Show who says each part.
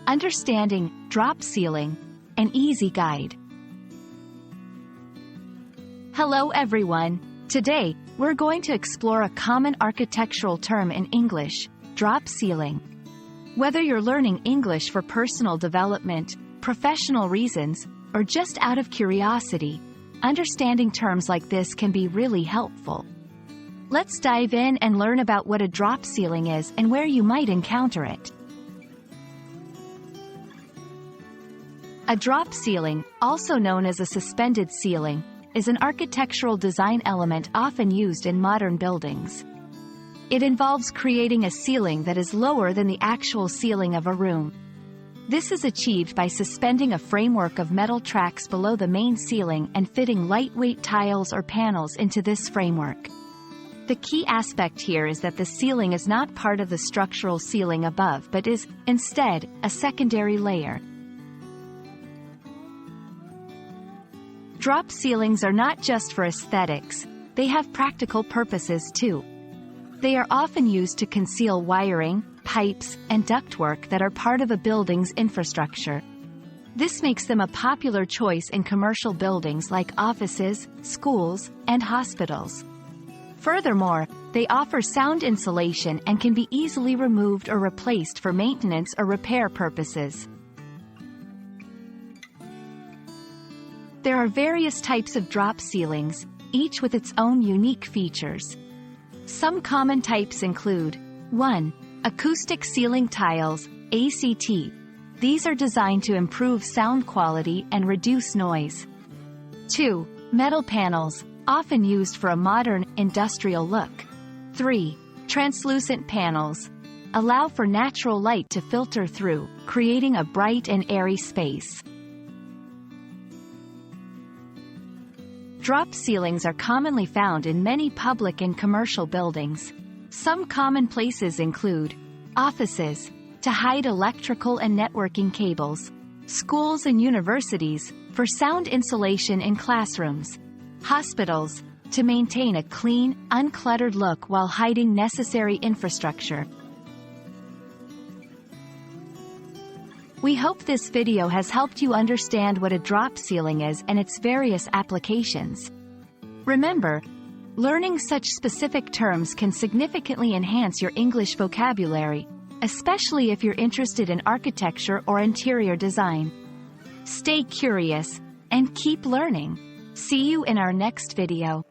Speaker 1: Understanding Drop Ceiling, an easy guide. Hello everyone. Today, we're going to explore a common architectural term in English, drop ceiling. Whether you're learning English for personal development, professional reasons, or just out of curiosity, understanding terms like this can be really helpful. Let's dive in and learn about what a drop ceiling is and where you might encounter it. A drop ceiling, also known as a suspended ceiling, is an architectural design element often used in modern buildings. It involves creating a ceiling that is lower than the actual ceiling of a room. This is achieved by suspending a framework of metal tracks below the main ceiling and fitting lightweight tiles or panels into this framework. The key aspect here is that the ceiling is not part of the structural ceiling above but is, instead, a secondary layer. Drop ceilings are not just for aesthetics, they have practical purposes too. They are often used to conceal wiring, pipes, and ductwork that are part of a building's infrastructure. This makes them a popular choice in commercial buildings like offices, schools, and hospitals. Furthermore, they offer sound insulation and can be easily removed or replaced for maintenance or repair purposes. There are various types of drop ceilings, each with its own unique features. Some common types include 1. Acoustic ceiling tiles, ACT. These are designed to improve sound quality and reduce noise. 2. Metal panels, often used for a modern, industrial look. 3. Translucent panels. Allow for natural light to filter through, creating a bright and airy space. Drop ceilings are commonly found in many public and commercial buildings. Some common places include offices, to hide electrical and networking cables, schools and universities, for sound insulation in classrooms, hospitals, to maintain a clean, uncluttered look while hiding necessary infrastructure. We hope this video has helped you understand what a drop ceiling is and its various applications. Remember, learning such specific terms can significantly enhance your English vocabulary, especially if you're interested in architecture or interior design. Stay curious and keep learning. See you in our next video.